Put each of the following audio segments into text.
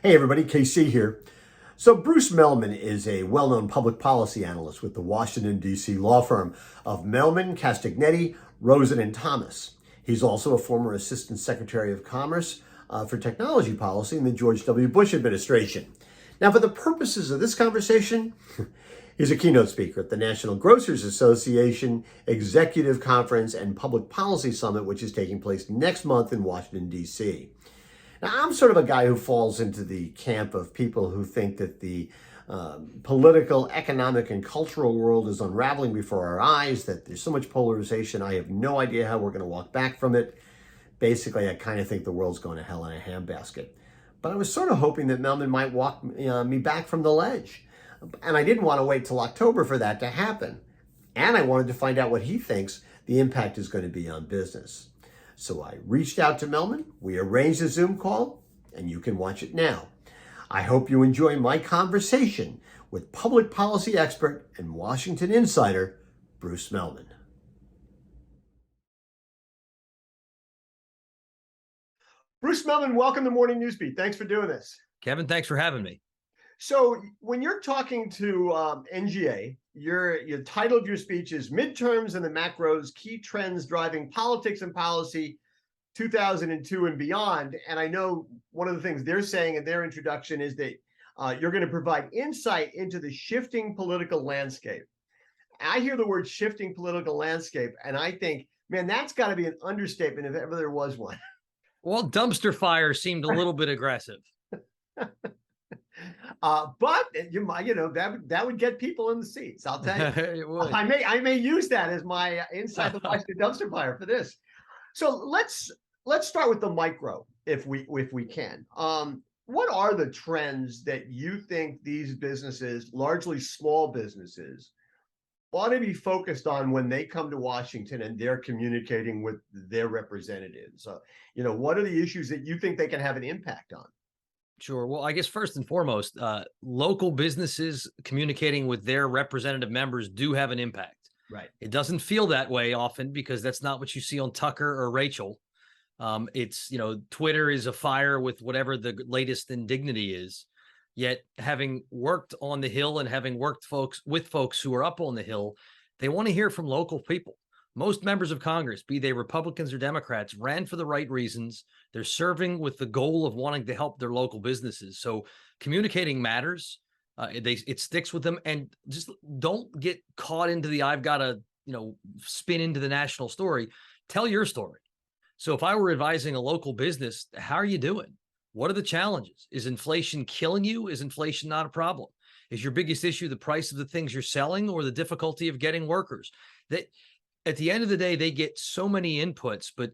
Hey everybody, KC here. So Bruce Mehlman is a well-known public policy analyst with the Washington, D.C. law firm of Mehlman, Castagnetti, Rosen, and Thomas. He's also a former Assistant Secretary of Commerce for Technology Policy in the George W. Bush administration. Now, for the purposes of this conversation, he's a keynote speaker at the National Grocers Association Executive Conference and Public Policy Summit, which is taking place next month in Washington, D.C. Now, I'm sort of a guy who falls into the camp of people who think that the political, economic, and cultural world is unraveling before our eyes, that there's so much polarization, I have no idea how we're going to walk back from it. Basically, I kind of think the world's going to hell in a handbasket. But I was sort of hoping that Mehlman might walk me back from the ledge. And I didn't want to wait till October for that to happen. And I wanted to find out what he thinks the impact is going to be on business. So I reached out to Mehlman, we arranged a Zoom call, and you can watch it now. I hope you enjoy my conversation with public policy expert and Washington insider, Bruce Mehlman. Bruce Mehlman, welcome to Morning Newsbeat. Thanks for doing this. Kevin, thanks for having me. So when you're talking to NGA, your title of your speech is Midterms and the Macros, Key Trends Driving Politics and Policy 2002 and Beyond. And I know one of the things they're saying in their introduction is that you're going to provide insight into the shifting political landscape. I hear the word shifting political landscape, and I think, man, that's got to be an understatement if ever there was one. Well, dumpster fire seemed a little bit aggressive. But that would get people in the seats. I'll tell you. It would. I may use that as my inside the Washington dumpster fire for this. So let's start with the micro, if we can. What are the trends that you think these businesses, largely small businesses, ought to be focused on when they come to Washington and they're communicating with their representatives? What are the issues that you think they can have an impact on? Sure. Well, I guess first and foremost, local businesses communicating with their representative members do have an impact. Right. It doesn't feel that way often because that's not what you see on Tucker or Rachel. It's, Twitter is afire with whatever the latest indignity is. Yet having worked on the Hill and having worked with folks who are up on the Hill, they want to hear from local people. Most members of Congress, be they Republicans or Democrats, ran for the right reasons. They're serving with the goal of wanting to help their local businesses. So communicating matters. It sticks with them, and just don't get caught into the I've got to spin into the national story. Tell your story. So if I were advising a local business, how are you doing? What are the challenges? Is inflation killing you? Is inflation not a problem? Is your biggest issue the price of the things you're selling or the difficulty of getting workers? At the end of the day, they get so many inputs, but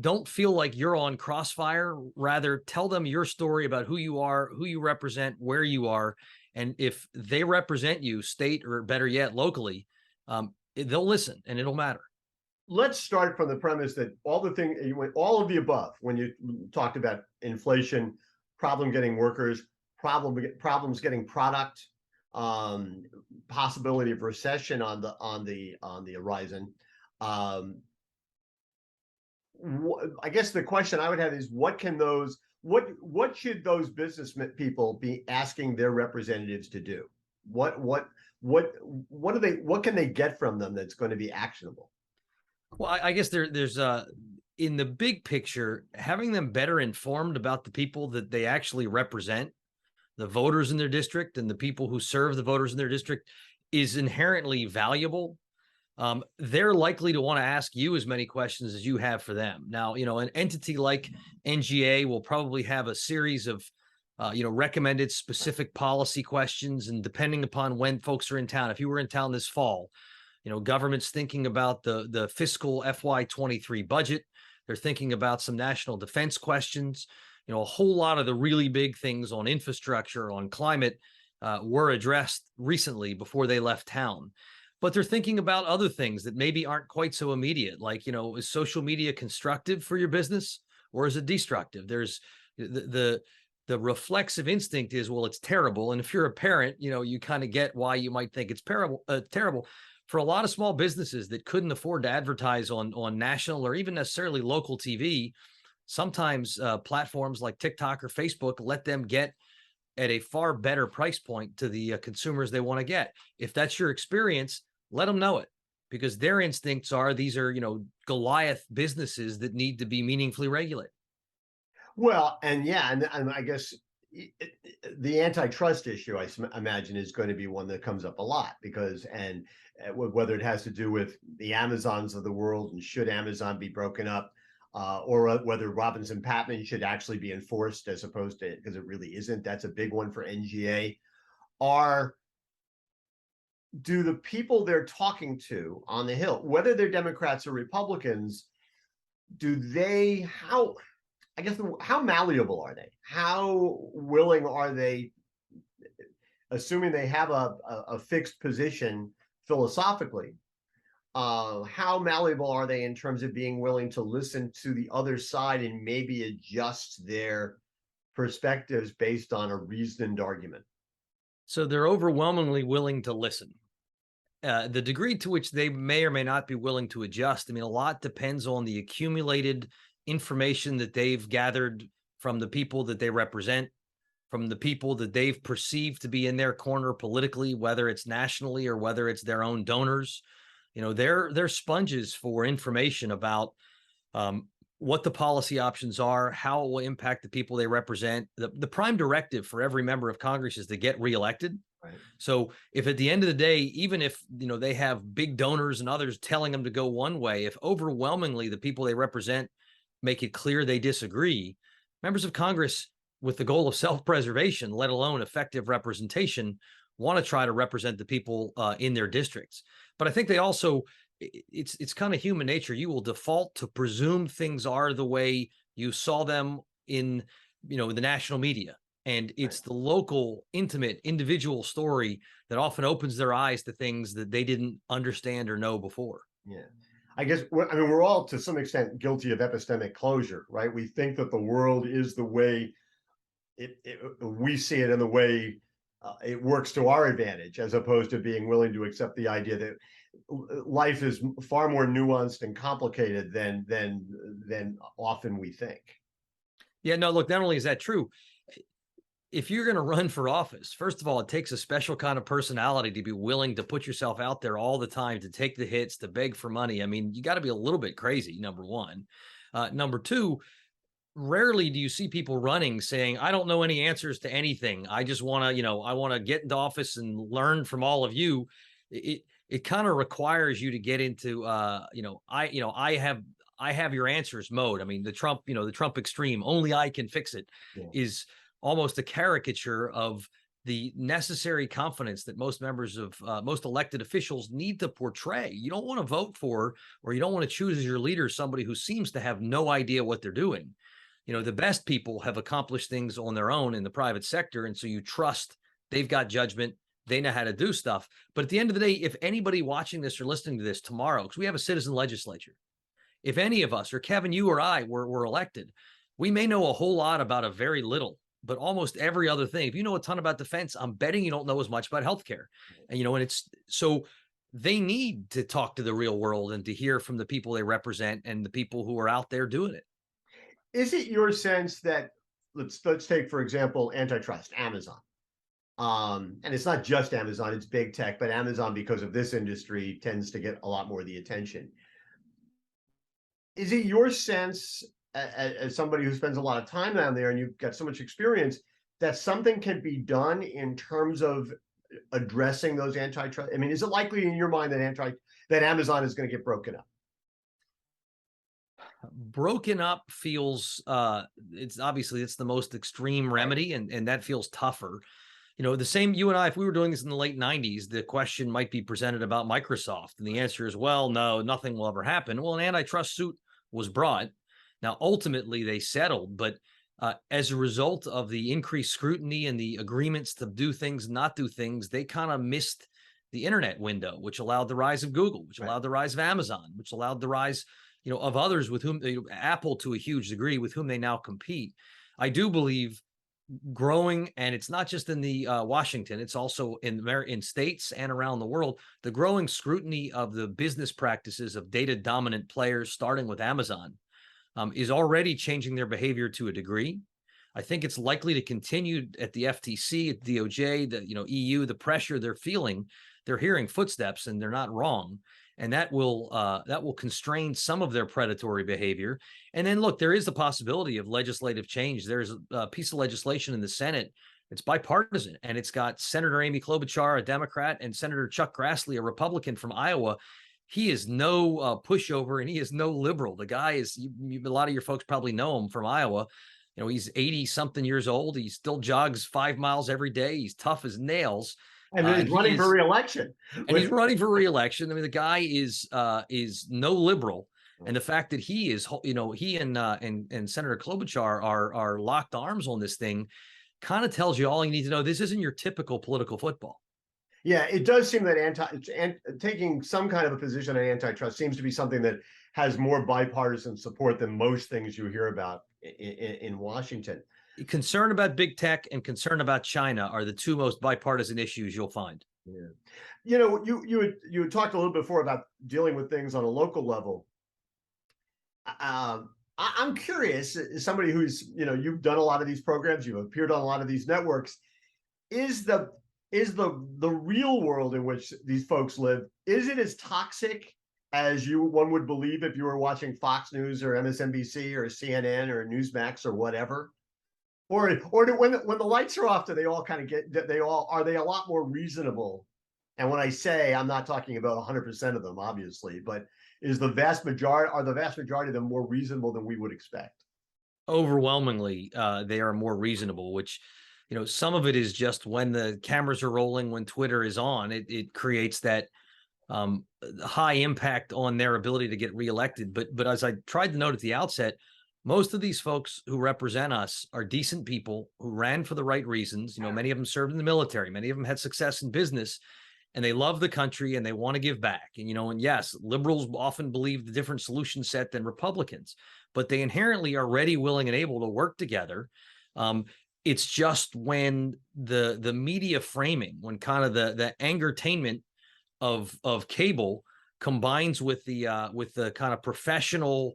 don't feel like you're on crossfire. Rather, tell them your story about who you are, who you represent, where you are. And if they represent you, state or better yet, locally, they'll listen and it'll matter. Let's start from the premise that all of the above, when you talked about inflation, problem getting workers, problems getting product, possibility of recession on the horizon. I guess the question I would have is, what should those business people be asking their representatives to do? What can they get from them that's going to be actionable? Well, I guess there's in the big picture, having them better informed about the people that they actually represent, the voters in their district and the people who serve the voters in their district, is inherently valuable. They're likely to want to ask you as many questions as you have for them. Now, an entity like NGA will probably have a series of, recommended specific policy questions. And depending upon when folks are in town, if you were in town this fall, government's thinking about the fiscal FY23 budget. They're thinking about some national defense questions. A whole lot of the really big things on infrastructure, on climate, were addressed recently before they left town. But they're thinking about other things that maybe aren't quite so immediate, like, is social media constructive for your business or is it destructive? There's the reflexive instinct is, well, it's terrible. And if you're a parent, you kind of get why you might think it's terrible. For a lot of small businesses that couldn't afford to advertise on national or even necessarily local TV, sometimes platforms like TikTok or Facebook let them get at a far better price point to the consumers they want to get. If that's your experience, let them know it, because their instincts are these are, Goliath businesses that need to be meaningfully regulated. Well, and yeah, and I guess the antitrust issue, I imagine, is going to be one that comes up a lot because, and whether it has to do with the Amazons of the world and should Amazon be broken up, or whether Robinson Patman should actually be enforced as opposed to, because it really isn't. That's a big one for NGA. Do the people they're talking to on the Hill, whether they're Democrats or Republicans, how malleable are they? How willing are they, assuming they have a fixed position philosophically, how malleable are they in terms of being willing to listen to the other side and maybe adjust their perspectives based on a reasoned argument? So they're overwhelmingly willing to listen. The degree to which they may or may not be willing to adjust, I mean, a lot depends on the accumulated information that they've gathered from the people that they represent, from the people that they've perceived to be in their corner politically, whether it's nationally or whether it's their own donors. They're sponges for information about what the policy options are, how it will impact the people they represent. The prime directive for every member of Congress is to get reelected. Right. So if at the end of the day, even if they have big donors and others telling them to go one way, if overwhelmingly the people they represent make it clear they disagree, members of Congress with the goal of self-preservation, let alone effective representation, want to try to represent the people in their districts. But I think they also, it's kind of human nature. You will default to presume things are the way you saw them in, the national media. And it's the local, intimate, individual story that often opens their eyes to things that they didn't understand or know before. Yeah. I guess, we're all to some extent guilty of epistemic closure, right? We think that the world is the way we see it and the way it works to our advantage, as opposed to being willing to accept the idea that life is far more nuanced and complicated than often we think. Yeah, no, look, not only is that true, if you're going to run for office, first of all, it takes a special kind of personality to be willing to put yourself out there all the time, to take the hits, to beg for money. I mean, you got to be a little bit crazy, number one. Number two, rarely do you see people running saying, I don't know any answers to anything. I just want to, I want to get into office and learn from all of you. It kind of requires you to get into, I have your answers mode. I mean, the Trump extreme, only I can fix it, is almost a caricature of the necessary confidence that most members of most elected officials need to portray. You don't want to vote for, or you don't want to choose as your leader somebody who seems to have no idea what they're doing. The best people have accomplished things on their own in the private sector. And so you trust they've got judgment, they know how to do stuff. But at the end of the day, if anybody watching this or listening to this tomorrow, because we have a citizen legislature, if any of us, or Kevin, you or I were elected, we may know a whole lot about a very little, but almost every other thing. If you know a ton about defense, I'm betting you don't know as much about healthcare. And, and it's so they need to talk to the real world and to hear from the people they represent and the people who are out there doing it. Is it your sense that, let's take, for example, antitrust, Amazon. And it's not just Amazon, it's big tech, but Amazon, because of this industry, tends to get a lot more of the attention. Is it your sense, as somebody who spends a lot of time down there and you've got so much experience, that something can be done in terms of addressing those antitrust? I mean, is it likely in your mind that Amazon is going to get broken up? Broken up feels it's the most extreme remedy, and that feels tougher. The same, you and I, if we were doing this in the late 90s, the question might be presented about Microsoft, and the answer is, well, no, nothing will ever happen. Well, an antitrust suit was brought. Now, ultimately, they settled, but as a result of the increased scrutiny and the agreements to do things, not do things, they kind of missed the internet window, which allowed the rise of Google, which allowed the rise of Amazon, which allowed the rise, of others with whom, Apple to a huge degree, with whom they now compete. I do believe growing, and it's not just in the Washington, it's also in states and around the world, the growing scrutiny of the business practices of data dominant players, starting with Amazon, is already changing their behavior to a degree. I think it's likely to continue at the FTC, at DOJ, the EU, the pressure they're feeling. They're hearing footsteps, and they're not wrong. And that will constrain some of their predatory behavior. And then look, there is the possibility of legislative change. There's a piece of legislation in the Senate. It's bipartisan, and it's got Senator Amy Klobuchar, a Democrat, and Senator Chuck Grassley, a Republican from Iowa. He is no pushover, and he is no liberal. The guy is, a lot of your folks probably know him from Iowa. He's 80 something years old. He still jogs 5 miles every day. He's tough as nails. And he's running for re-election. And he's running for re-election. I mean, the guy is no liberal. And the fact that he is, he and Senator Klobuchar are locked arms on this thing kind of tells you all you need to know. This isn't your typical political football. Yeah, it does seem that taking some kind of a position on antitrust seems to be something that has more bipartisan support than most things you hear about in Washington. Concern about big tech and concern about China are the two most bipartisan issues you'll find. Yeah, you had talked a little before about dealing with things on a local level. I'm curious, as somebody who's you've done a lot of these programs, you've appeared on a lot of these networks. Is the real world in which these folks live, is it as toxic as one would believe if you were watching Fox News or MSNBC or CNN or Newsmax or whatever? Or when the lights are off, do they all kind of are they a lot more reasonable? And when I say, I'm not talking about 100% of them, obviously, but are the vast majority of them more reasonable than we would expect? Overwhelmingly, they are more reasonable, which, some of it is just when the cameras are rolling, when Twitter is on, it creates that high impact on their ability to get reelected. But as I tried to note at the outset, most of these folks who represent us are decent people who ran for the right reasons. Many of them served in the military. Many of them had success in business, and they love the country and they want to give back. And yes, liberals often believe the different solution set than Republicans, but they inherently are ready, willing, and able to work together. It's just when the media framing, when kind of the angertainment of cable combines with the kind of professional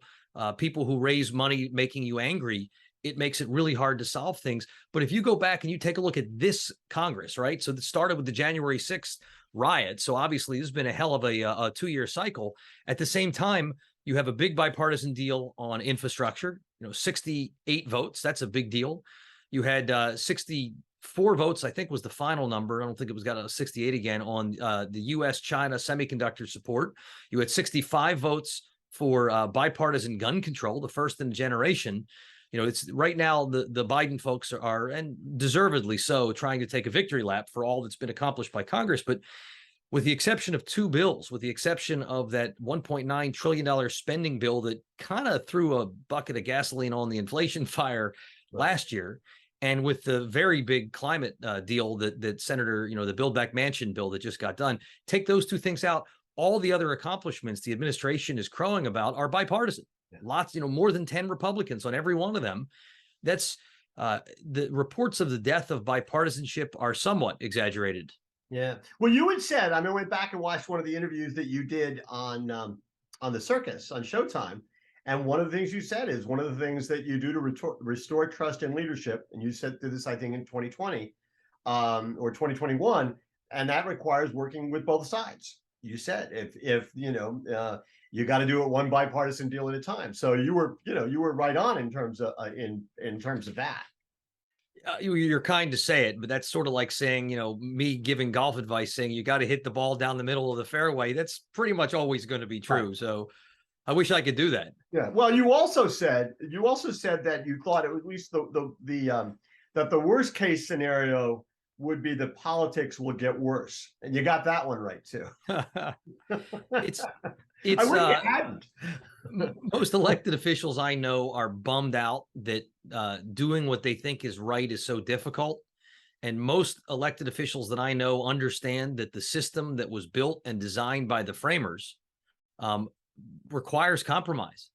people who raise money making you angry, it makes it really hard to solve things. But if you go back and you take a look at this Congress, right? So it started with the January 6th riot. So obviously this has been a hell of a 2-year cycle. At the same time, you have a big bipartisan deal on infrastructure, 68 votes. That's a big deal. You had 64 votes, I think was the final number. I don't think it was got a 68 again on the U.S.-China semiconductor support. You had 65 votes for bipartisan gun control, the first in a generation. It's right now the Biden folks are, and deservedly so, trying to take a victory lap for all that's been accomplished by Congress. But with the exception of 2 bills, with the exception of that $1.9 trillion spending bill that kind of threw a bucket of gasoline on the inflation fire last year, and with the very big climate deal that Senator, the Build Back Mansion bill that just got done, take those 2 things out, all the other accomplishments the administration is crowing about are bipartisan. Yeah. Lots, more than 10 Republicans on every one of them. That's the reports of the death of bipartisanship are somewhat exaggerated. Yeah. Well, you had said, I went back and watched one of the interviews that you did on the Circus on Showtime. And one of the things you said is one of the things that you do to restore trust in leadership, and you said this, I think, in 2020 or 2021, and that requires working with both sides. You said if you got to do it one bipartisan deal at a time. So you were right on in terms of in terms of that. You're kind to say it, but that's sort of like saying, me giving golf advice, saying you got to hit the ball down the middle of the fairway. That's pretty much always going to be true. Right. So I wish I could do that. Yeah. Well, you also said that you thought at least that the worst case scenario would be that politics will get worse, and you got that one right too. It's I wish you hadn't. Most elected officials I know are bummed out that doing what they think is right is so difficult. And most elected officials that I know understand that the system that was built and designed by the framers requires compromise.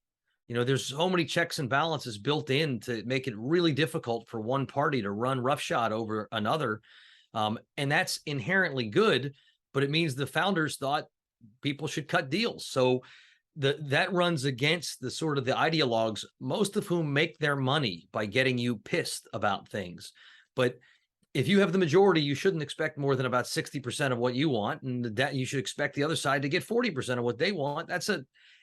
There's so many checks and balances built in to make it really difficult for one party to run roughshod over another. And that's inherently good, but it means the founders thought people should cut deals. So that runs against the sort of the ideologues, most of whom make their money by getting you pissed about things. But if you have the majority, you shouldn't expect more than about 60% of what you want, and that you should expect the other side to get 40% of what they want.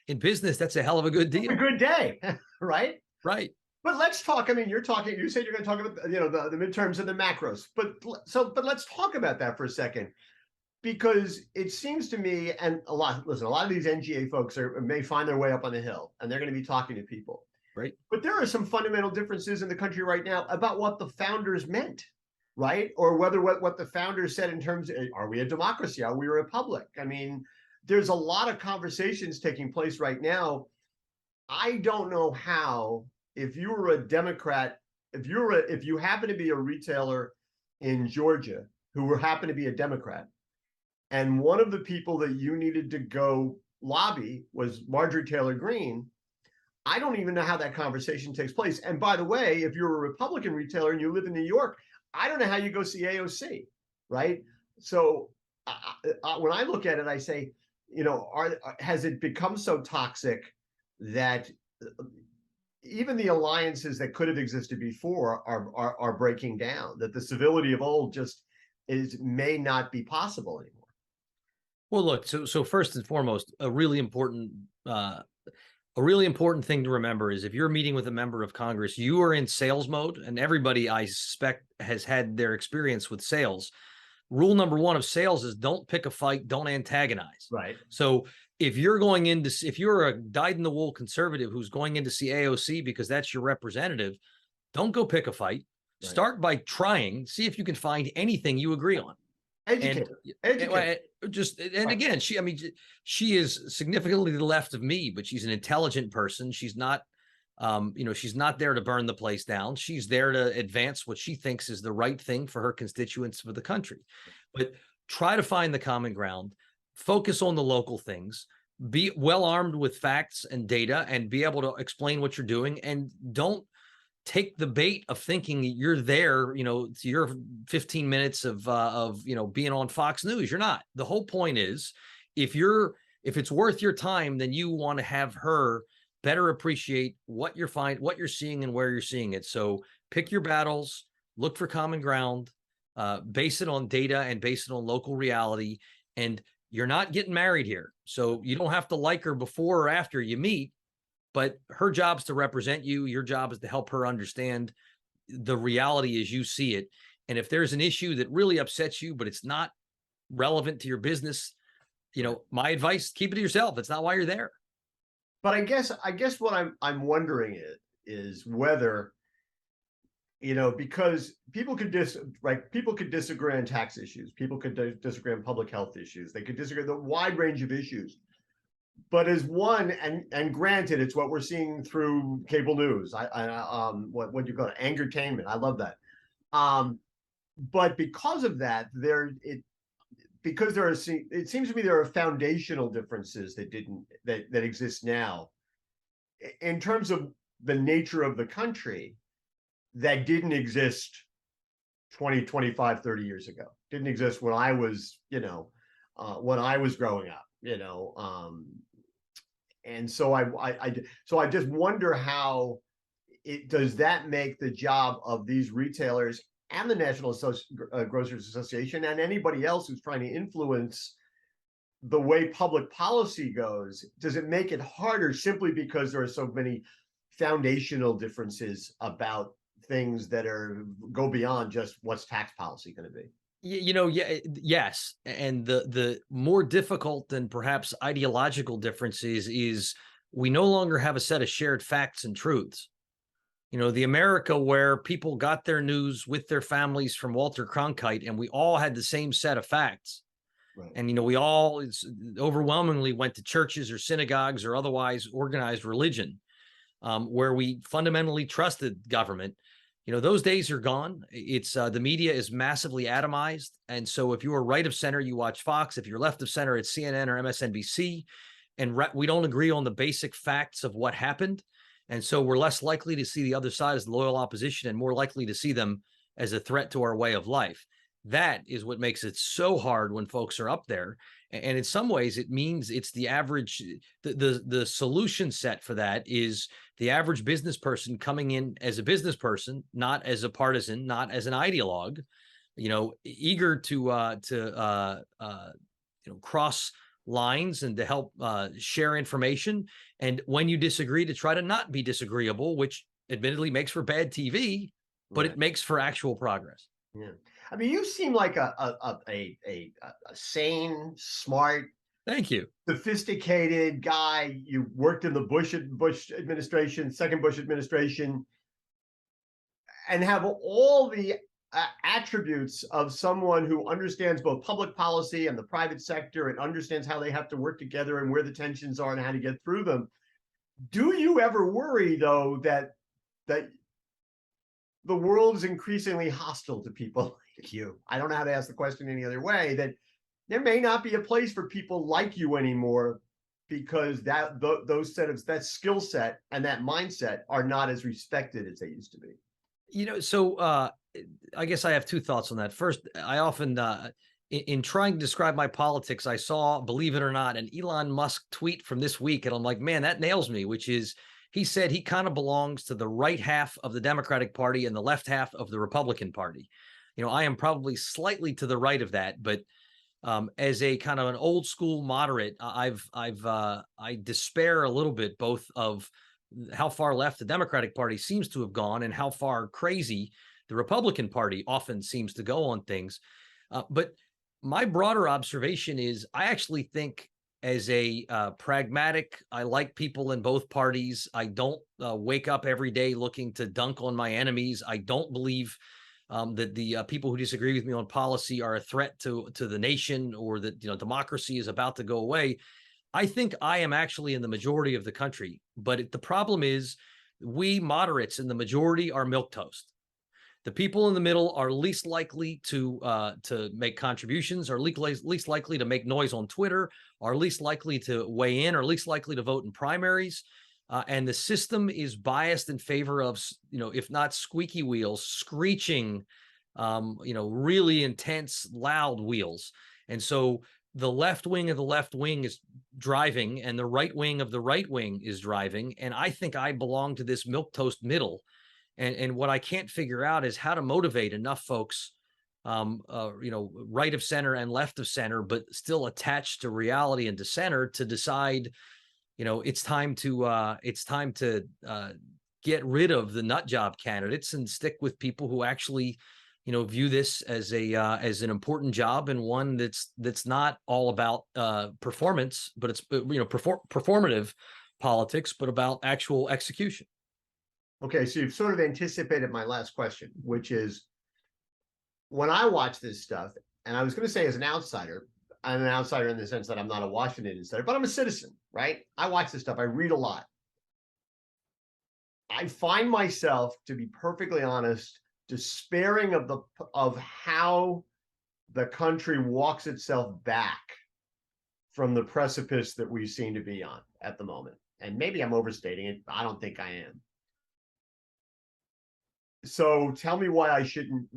In business, that's a hell of a good deal. A good day, right? Right. But let's talk. I mean, you said you're going to talk about, the midterms and the macros. But let's talk about that for a second, because it seems to me, and a lot of these NGA folks may find their way up on the Hill, and they're going to be talking to people. Right. But there are some fundamental differences in the country right now about what the founders meant, right? Or whether what the founders said in terms of, are we a democracy? Are we a republic? I mean, there's a lot of conversations taking place right now. I don't know how, if you were a Democrat, if you happen to be a retailer in Georgia who happen to be a Democrat, and one of the people that you needed to go lobby was Marjorie Taylor Greene, I don't even know how that conversation takes place. And by the way, if you're a Republican retailer and you live in New York, I don't know how you go see AOC, right? So when I look at it, I say, has it become so toxic that even the alliances that could have existed before are breaking down, that the civility of old just may not be possible anymore? Well, look, so first and foremost, a really important thing to remember is if you're meeting with a member of Congress, you are in sales mode, and everybody, I suspect, has had their experience with sales. Rule number one of sales is don't pick a fight, don't antagonize. Right. So if you're a dyed-in-the-wool conservative who's going in to see AOC because that's your representative, don't go pick a fight. Right. Start by trying, see if you can find anything you agree on. Educate. And again, she is significantly to the left of me, but she's an intelligent person. She's not, she's not there to burn the place down. She's there to advance what she thinks is the right thing for her constituents, for the country. But try to find the common ground, focus on the local things, be well armed with facts and data, and be able to explain what you're doing, and don't take the bait of thinking you're there, to your 15 minutes of being on Fox News. You're not. The whole point is, if it's worth your time, then you want to have her better appreciate what you're seeing and where you're seeing it. So pick your battles, look for common ground, base it on data and base it on local reality. And you're not getting married here, so you don't have to like her before or after you meet. But her job's to represent you. Your job is to help her understand the reality as you see it. And if there's an issue that really upsets you, but it's not relevant to your business, my advice, keep it to yourself. It's not why you're there. But I guess what I'm wondering is whether, because people could disagree on tax issues. People could disagree on public health issues. They could disagree on the wide range of issues. But as one, and granted, it's what we're seeing through cable news. What do you call it? Angertainment. I love that. But because of that, it seems to me there are foundational differences that exist now in terms of the nature of the country that didn't exist 20, 25, 30 years ago. Didn't exist when I was, growing up. And so I just wonder how does that make the job of these retailers and the National Grocers Association and anybody else who's trying to influence the way public policy goes, does it make it harder simply because there are so many foundational differences about things that go beyond just what's tax policy going to be? Yes. And the more difficult than perhaps ideological differences is we no longer have a set of shared facts and truths. The America where people got their news with their families from Walter Cronkite, and we all had the same set of facts. Right. And, we all overwhelmingly went to churches or synagogues or otherwise organized religion, where we fundamentally trusted government. Those days are gone. It's the media is massively atomized. And so if you are right of center, you watch Fox. If you're left of center, it's CNN or MSNBC. And we don't agree on the basic facts of what happened. And so we're less likely to see the other side as loyal opposition and more likely to see them as a threat to our way of life. That is what makes it so hard when folks are up there. And in some ways, it means it's the average, the solution set for that is the average business person coming in as a business person, not as a partisan, not as an ideologue, eager to cross lines and to help share information. And when you disagree, to try to not be disagreeable, which admittedly makes for bad TV, but Right. it makes for actual progress. Yeah. I mean, you seem like a sane, smart, Thank you. sophisticated guy. You worked in the Bush administration, second Bush administration, and have all the attributes of someone who understands both public policy and the private sector and understands how they have to work together and where the tensions are and how to get through them. Do you ever worry, though, that the world is increasingly hostile to people like you? I don't know how to ask the question any other way, that there may not be a place for people like you anymore because that skill set and that mindset are not as respected as they used to be. So I guess I have two thoughts on that. First, I often, in trying to describe my politics, I saw, believe it or not, an Elon Musk tweet from this week, and I'm like, man, that nails me, which is, he said he kind of belongs to the right half of the Democratic Party and the left half of the Republican Party. I am probably slightly to the right of that, but as a kind of an old school moderate, I despair a little bit both of how far left the Democratic Party seems to have gone and how far crazy the Republican Party often seems to go on things. But my broader observation is I actually think as a pragmatic, I like people in both parties. I don't wake up every day looking to dunk on my enemies. I don't believe that the people who disagree with me on policy are a threat to the nation or that democracy is about to go away. I think I am actually in the majority of the country, but the problem is we moderates in the majority are milquetoast. The people in the middle are least likely to make contributions, are least likely to make noise on Twitter, are least likely to weigh in, or least likely to vote in primaries. And the system is biased in favor of, if not squeaky wheels, screeching, really intense, loud wheels. And so the left wing of the left wing is driving and the right wing of the right wing is driving. And I think I belong to this milquetoast middle. And what I can't figure out is how to motivate enough folks, right of center and left of center, but still attached to reality and to center to decide, it's time to get rid of the nut job candidates and stick with people who actually, view this as as an important job and one that's not all about performance, but it's performative politics, but about actual execution. Okay, so you've sort of anticipated my last question, which is when I watch this stuff, and I was going to say as an outsider, I'm an outsider in the sense that I'm not a Washington insider, but I'm a citizen, right? I watch this stuff. I read a lot. I find myself, to be perfectly honest, despairing of how the country walks itself back from the precipice that we seem to be on at the moment. And maybe I'm overstating it. I don't think I am. So tell me why I shouldn't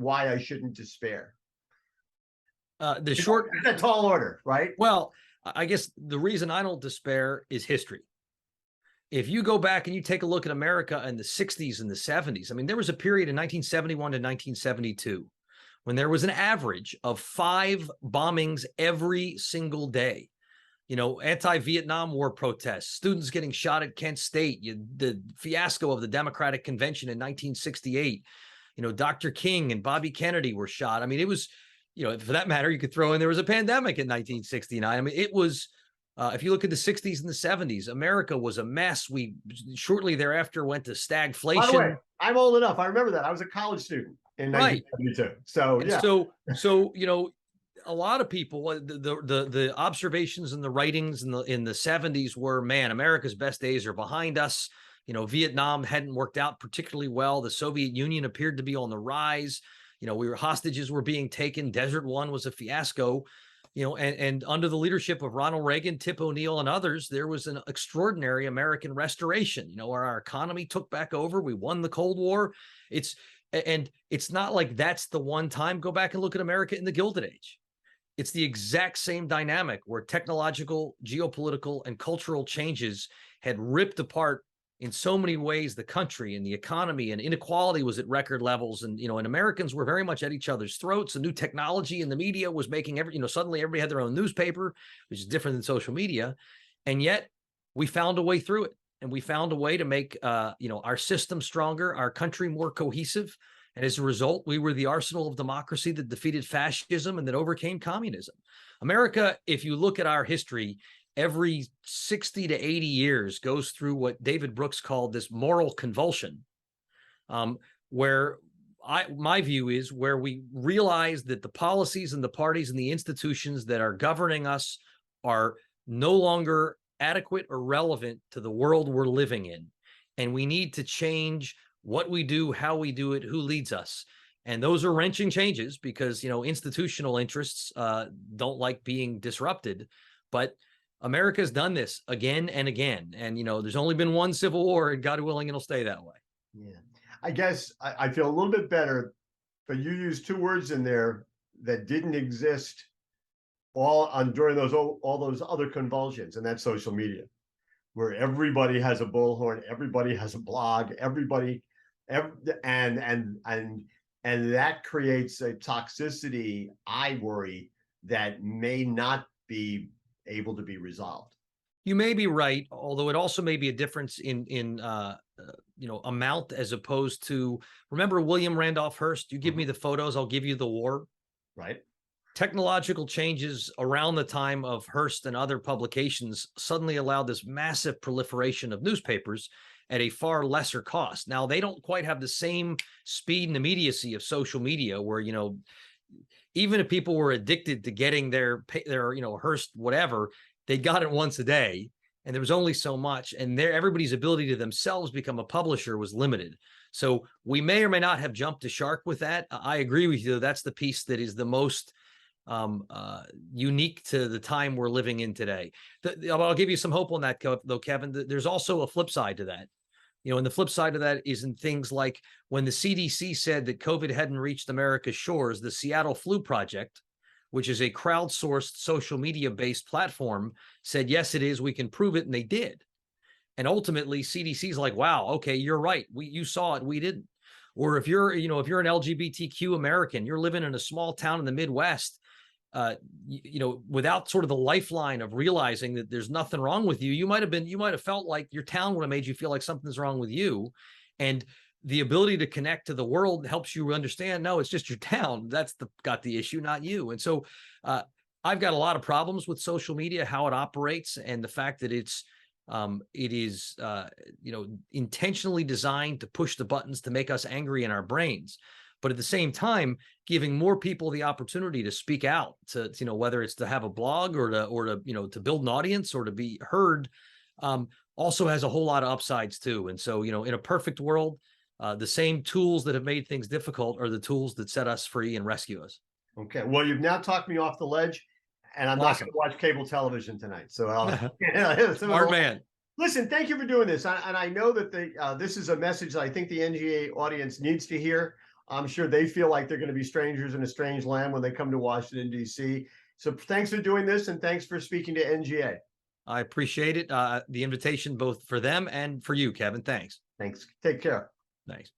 despair. The short, a tall order, right? Well, I guess the reason I don't despair is history. If you go back and you take a look at America in the 60s and the 70s, I mean, there was a period in 1971 to 1972 when there was an average of 5 bombings every single day. Anti-Vietnam War protests, students getting shot at Kent State, the fiasco of the Democratic Convention in 1968, Dr. King and Bobby Kennedy were shot. I mean, it was, for that matter, you could throw in there was a pandemic in 1969. I mean, it was, if you look at the 60s and the 70s, America was a mess. We shortly thereafter went to stagflation. By the way, I'm old enough. I remember that. I was a college student in 1972. So, yeah. So, a lot of people, the observations and the writings in the 70s were, man, America's best days are behind us. Vietnam hadn't worked out particularly well. The Soviet Union appeared to be on the rise. Hostages were being taken. Desert One was a fiasco. And under the leadership of Ronald Reagan, Tip O'Neill, and others, there was an extraordinary American restoration. Where our economy took back over. We won the Cold War. And it's not like that's the one time. Go back and look at America in the Gilded Age. It's the exact same dynamic where technological, geopolitical, and cultural changes had ripped apart in so many ways the country and the economy, and inequality was at record levels. And, and Americans were very much at each other's throats. The new technology in the media was making suddenly everybody had their own newspaper, which is different than social media. And yet we found a way through it. And we found a way to make, our system stronger, our country more cohesive. And as a result, we were the arsenal of democracy that defeated fascism and that overcame communism. America, if you look at our history, every 60 to 80 years goes through what David Brooks called this moral convulsion, where my view is where we realize that the policies and the parties and the institutions that are governing us are no longer adequate or relevant to the world we're living in. And we need to change what we do, how we do it, who leads us. And those are wrenching changes because, institutional interests don't like being disrupted. But America's done this again and again. And, there's only been one civil war, and God willing, it'll stay that way. Yeah. I guess I feel a little bit better, but you used two words in there that didn't exist during all those other convulsions, and that's social media, where everybody has a bullhorn, everybody has a blog, and that creates a toxicity, I worry, that may not be able to be resolved. You may be right, although it also may be a difference in amount as opposed to, remember William Randolph Hearst, you give me the photos, I'll give you the war. Right. Technological changes around the time of Hearst and other publications suddenly allowed this massive proliferation of newspapers at a far lesser cost. Now, they don't quite have the same speed and immediacy of social media where, even if people were addicted to getting their Hearst whatever, they got it once a day, and there was only so much, and everybody's ability to themselves become a publisher was limited. So we may or may not have jumped the shark with that. I agree with you. That's the piece that is the most unique to the time we're living in today. I'll give you some hope on that, though, Kevin. There's also a flip side to that. And the flip side of that is in things like when the CDC said that COVID hadn't reached America's shores, the Seattle Flu Project, which is a crowdsourced social media-based platform, said, yes, it is, we can prove it, and they did. And ultimately, CDC's like, wow, okay, you're right. You saw it, we didn't. Or if you're an LGBTQ American, you're living in a small town in the Midwest, without sort of the lifeline of realizing that there's nothing wrong with you, you might have felt like your town would have made you feel like something's wrong with you. And the ability to connect to the world helps you understand, no, it's just your town that's got the issue, not you. And so I've got a lot of problems with social media, how it operates, and the fact that it is intentionally designed to push the buttons to make us angry in our brains. But at the same time, giving more people the opportunity to speak out, to whether it's to have a blog or to build an audience or to be heard, also has a whole lot of upsides too. And so, in a perfect world, the same tools that have made things difficult are the tools that set us free and rescue us. Okay. Well, you've now talked me off the ledge, and I'm not going to watch cable television tonight. So Smart man. Listen, thank you for doing this. And I know that this is a message that I think the NGA audience needs to hear. I'm sure they feel like they're going to be strangers in a strange land when they come to Washington, D.C. So thanks for doing this, and thanks for speaking to NGA. I appreciate it. The invitation both for them and for you, Kevin. Thanks. Thanks. Take care. Thanks.